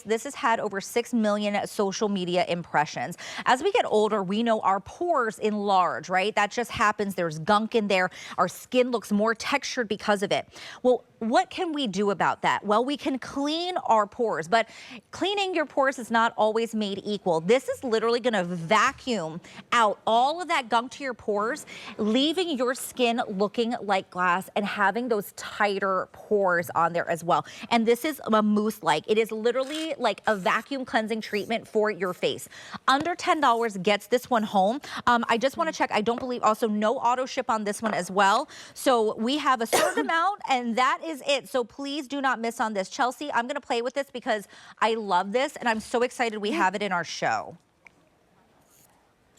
this has had over 6 million social media impressions. As we get older, we know our pores enlarge, right? That just happens. There's gunk in there. Our skin looks more textured because of it. Well, what can we do about that? Well, we can clean our pores, but cleaning your pores is not always made equal. This is literally going to vacuum out all of that gunk to your pores, leaving your skin looking like glass and having those tighter pores on there as well. And this is a mousse-like. It is literally like a vacuum cleansing treatment for your face. Under $10 gets this one home. I just want to check. I don't believe also no auto ship on this one as well. So we have a certain amount, and that is it. So please do not miss on this. Chelsea, I'm going to play with this because I love this, and I'm so excited we have it in our show.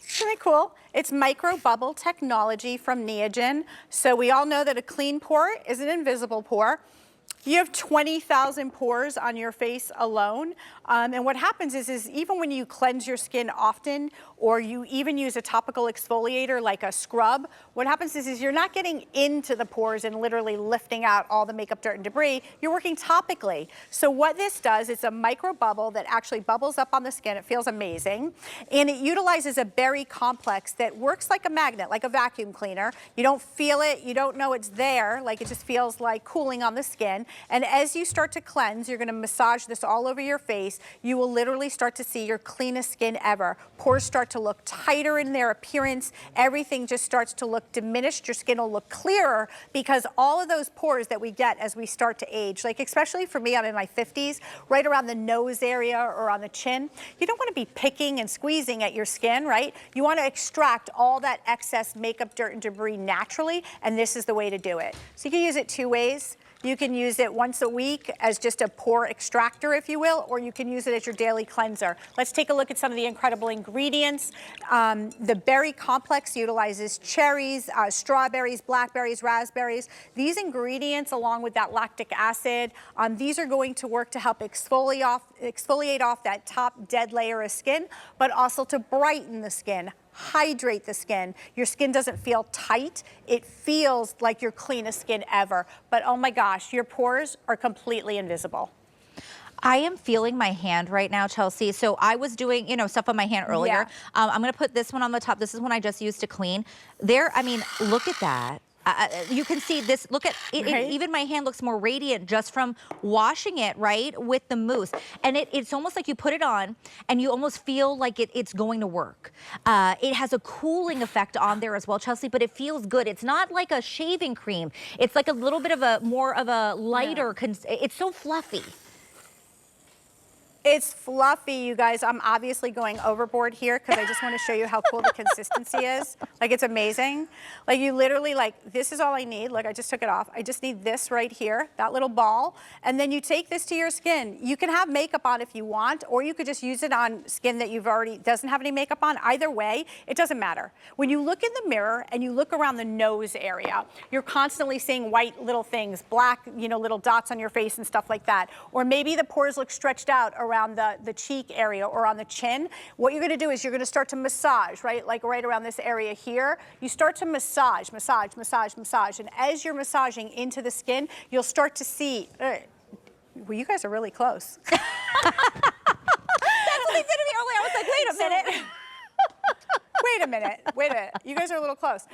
Isn't it cool? It's micro bubble technology from Neogen. So we all know that a clean pore is an invisible pore. You have 20,000 pores on your face alone. And what happens is even when you cleanse your skin often, or you even use a topical exfoliator like a scrub, what happens is you're not getting into the pores and literally lifting out all the makeup, dirt, and debris. You're working topically. So what this does, it's a micro bubble that actually bubbles up on the skin. It feels amazing. And it utilizes a berry complex that works like a magnet, like a vacuum cleaner. You don't feel it. You don't know it's there. Like it just feels like cooling on the skin. And as you start to cleanse, you're going to massage this all over your face. You will literally start to see your cleanest skin ever. Pores start to look tighter in their appearance. Everything just starts to look diminished. Your skin will look clearer because all of those pores that we get as we start to age, like especially for me, I'm in my 50s, right around the nose area or on the chin, you don't want to be picking and squeezing at your skin, right? You want to extract all that excess makeup, dirt, and debris naturally, and this is the way to do it. So you can use it two ways. You can use it once a week as just a pore extractor, if you will, or you can use it as your daily cleanser. Let's take a look at some of the incredible ingredients. The berry complex utilizes cherries, strawberries, blackberries, raspberries. These ingredients, along with that lactic acid, these are going to work to help exfoliate off that top dead layer of skin, but also to brighten the skin, hydrate the skin. Your skin doesn't feel tight. It feels like your cleanest skin ever. But oh my gosh, your pores are completely invisible. I am feeling my hand right now, Chelsea. So I was doing, stuff on my hand earlier. Yeah. I'm going to put this one on the top. This is one I just used to clean. There, I mean, look at that. You can see this, look at it, right? even my hand looks more radiant just from washing it, right, with the mousse. And it's almost like you put it on and you almost feel like it's going to work. It has a cooling effect on there as well, Chelsea, but it feels good. It's not like a shaving cream. It's like a little bit of more of a lighter, it's so fluffy. It's fluffy, you guys. I'm obviously going overboard here because I just want to show you how cool the consistency is. Like, it's amazing. Like, you literally, like, this is all I need. Look, I just took it off. I just need this right here, that little ball. And then you take this to your skin. You can have makeup on if you want, or you could just use it on skin that you've already, doesn't have any makeup on. Either way, it doesn't matter. When you look in the mirror and you look around the nose area, you're constantly seeing white little things, black, little dots on your face and stuff like that. Or maybe the pores look stretched out around the cheek area or on the chin. What you're going to do is you're going to start to massage, right? Like right around this area here. You start to massage, massage, massage, massage. And as you're massaging into the skin, you'll start to see, well, you guys are really close. That's what they did to me earlier. I was like, wait a minute. Wait a minute. You guys are a little close.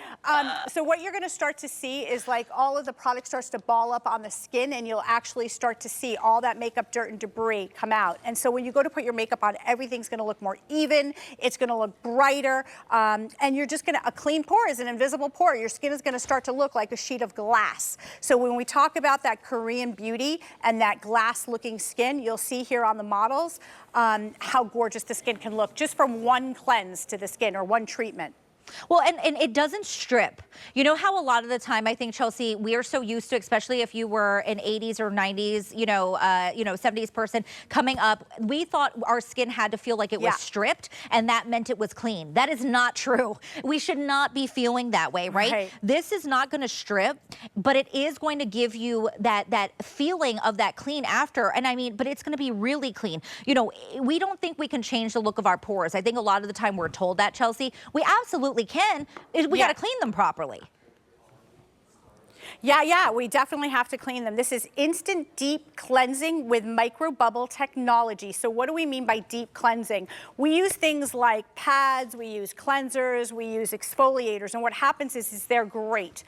So what you're going to start to see is like all of the product starts to ball up on the skin, and you'll actually start to see all that makeup, dirt, and debris come out. And so when you go to put your makeup on, everything's going to look more even. It's going to look brighter. And you're just going to, a clean pore is an invisible pore. Your skin is going to start to look like a sheet of glass. So when we talk about that Korean beauty and that glass-looking skin, you'll see here on the models how gorgeous the skin can look just from one cleanse to the skin or one treatment. Well, and it doesn't strip. You know how a lot of the time, I think, Chelsea, we are so used to, especially if you were an 80s or 90s, 70s person coming up, we thought our skin had to feel like it was stripped, and that meant it was clean. That is not true. We should not be feeling that way, right? This is not going to strip, but it is going to give you that feeling of that clean after. And I mean, but it's going to be really clean. We don't think we can change the look of our pores. I think a lot of the time we're told that, Chelsea. We absolutely can. We got to clean them properly. Yeah, we definitely have to clean them. This is instant deep cleansing with micro bubble technology. So what do we mean by deep cleansing? We use things like pads, we use cleansers, we use exfoliators, and what happens is they're great.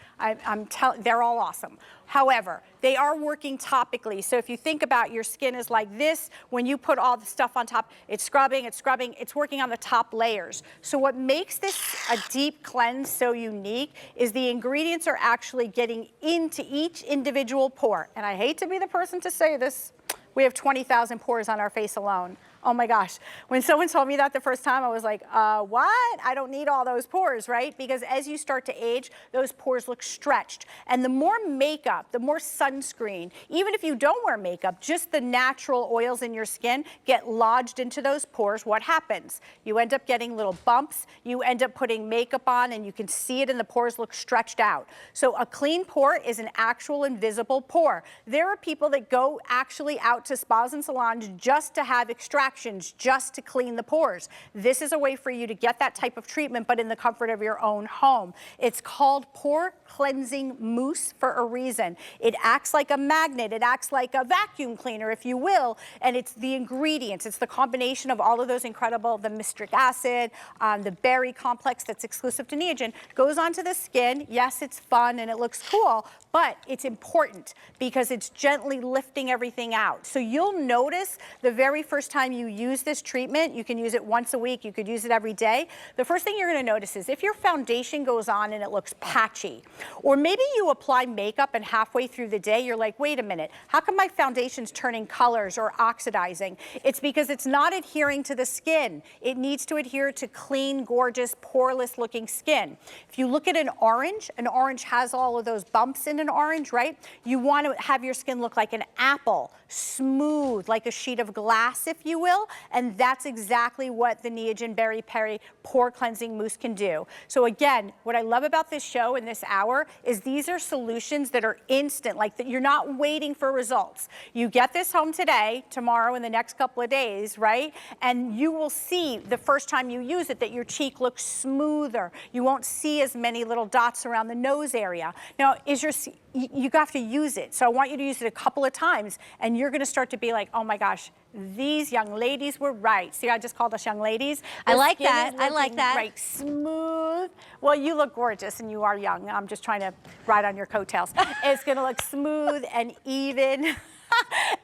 They're all awesome. However, they are working topically. So if you think about your skin is like this, when you put all the stuff on top, it's scrubbing, it's working on the top layers. So what makes this a deep cleanse so unique is the ingredients are actually getting into each individual pore. And I hate to be the person to say this, we have 20,000 pores on our face alone. Oh my gosh. When someone told me that the first time, I was like, what? I don't need all those pores, right? Because as you start to age, those pores look stretched. And the more makeup, the more sunscreen, even if you don't wear makeup, just the natural oils in your skin get lodged into those pores. What happens? You end up getting little bumps. You end up putting makeup on and you can see it and the pores look stretched out. So a clean pore is an actual invisible pore. There are people that go actually out to spas and salons just to have extractions, just to clean the pores. This is a way for you to get that type of treatment, but in the comfort of your own home. It's called pore cleansing mousse for a reason. It acts like a magnet. It acts like a vacuum cleaner, if you will, and it's the ingredients. It's the combination of all of those incredible, the myristic acid, the berry complex that's exclusive to Neogen, goes onto the skin. Yes, it's fun and it looks cool, but it's important because it's gently lifting everything out. So you'll notice the very first time you use this treatment, you can use it once a week, you could use it every day. The first thing you're gonna notice is if your foundation goes on and it looks patchy, or maybe you apply makeup and halfway through the day, you're like, wait a minute, how come my foundation's turning colors or oxidizing? It's because it's not adhering to the skin. It needs to adhere to clean, gorgeous, poreless looking skin. If you look at an orange has all of those bumps in an orange, right? You want to have your skin look like an apple, smooth, like a sheet of glass, if you will, and that's exactly what the Neogen Peri Pore Cleansing Mousse can do. So again, what I love about this show and this hour is these are solutions that are instant, like that you're not waiting for results. You get this home today, tomorrow, in the next couple of days, right? And you will see the first time you use it that your cheek looks smoother. You won't see as many little dots around the nose area. Now, you have to use it. So I want you to use it a couple of times and you're gonna start to be like, oh my gosh, these young ladies were right. See, I just called us young ladies. I like that. I like that. Right, smooth. Well, you look gorgeous and you are young. I'm just trying to ride on your coattails. It's gonna look smooth and even.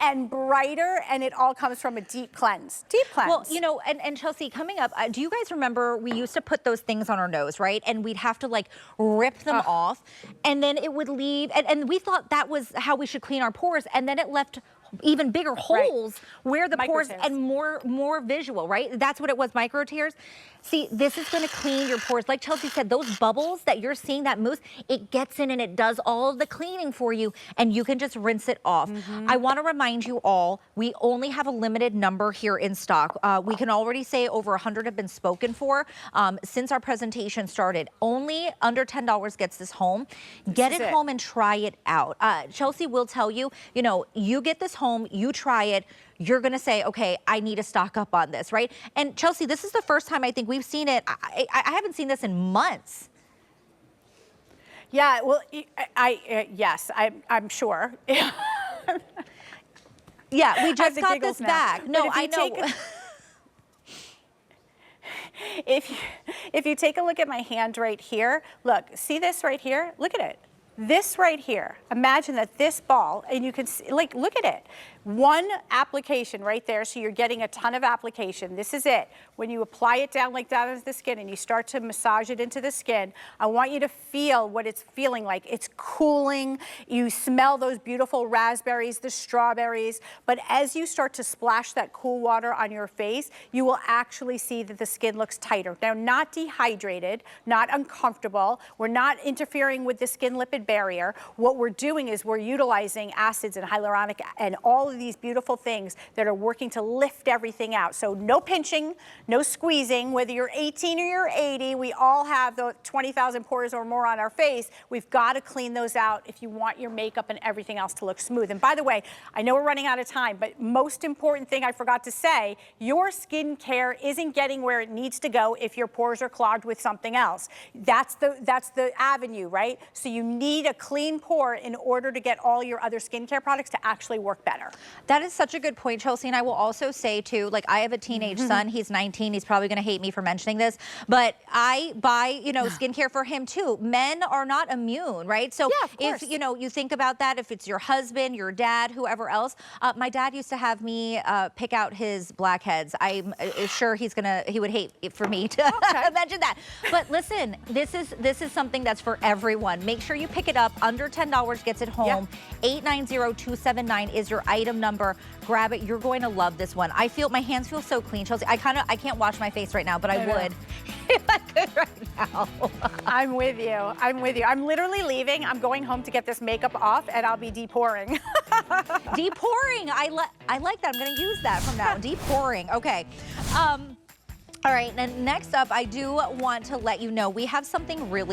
And brighter, and it all comes from a deep cleanse. Deep cleanse. Well, you know, and Chelsea, coming up, do you guys remember we used to put those things on our nose, right? And we'd have to like rip them off, and then it would leave, and we thought that was how we should clean our pores, and then it left even bigger holes where the pores and more visual, right? That's what it was, micro tears. See, this is gonna clean your pores. Like Chelsea said, those bubbles that you're seeing, that mousse, it gets in and it does all of the cleaning for you and you can just rinse it off. I wanna remind you all, we only have a limited number here in stock. We can already say over 100 have been spoken for since our presentation started. Only under $10 gets this home. Get it home and try it out. Chelsea will tell you, you know, you get this home, you try it, you're gonna say, okay, I need to stock up on this, right? And Chelsea, this is the first time I think we've seen it. I haven't seen this in months. Yeah, well, yes, I'm sure. Yeah, we just got this back. No, I know. If you take a look at my hand right here, look, see this right here? Look at it. This right here, imagine that this ball, and you can see, like, look at it. One application right there, so you're getting a ton of application. This is it. When you apply it down like that into the skin and you start to massage it into the skin, I want you to feel what it's feeling like. It's cooling. You smell those beautiful raspberries, the strawberries, but as you start to splash that cool water on your face, you will actually see that the skin looks tighter. Now, not dehydrated, not uncomfortable. We're not interfering with the skin lipid barrier. What we're doing is we're utilizing acids and hyaluronic and all of these beautiful things that are working to lift everything out. So no pinching, no squeezing, whether you're 18 or you're 80, we all have the 20,000 pores or more on our face. We've got to clean those out if you want your makeup and everything else to look smooth. And by the way, I know we're running out of time, but most important thing I forgot to say, your skincare isn't getting where it needs to go if your pores are clogged with something else. That's the avenue, right? So you need a clean pore in order to get all your other skincare products to actually work better. That is such a good point, Chelsea. And I will also say too, like I have a teenage son, he's 19, he's probably gonna hate me for mentioning this, but I buy, you know, skincare for him too. Men are not immune, right? So if, you know, you think about that, if it's your husband, your dad, whoever else, my dad used to have me pick out his blackheads. I'm sure he would hate it for me to mention that. But listen, this is something that's for everyone. Make sure you pick it up. Under $10 gets it home. 890-279 is your item number. Grab it. You're going to love this one. My hands feel so clean, Chelsea. I can't wash my face right now, but I would if I could right now. I'm with you. I'm with you. I'm literally leaving. I'm going home to get this makeup off, and I'll be deporing. Deporing. I like that. I'm going to use that from now on. Deporing. Okay. All right, and next up, I do want to let you know we have something really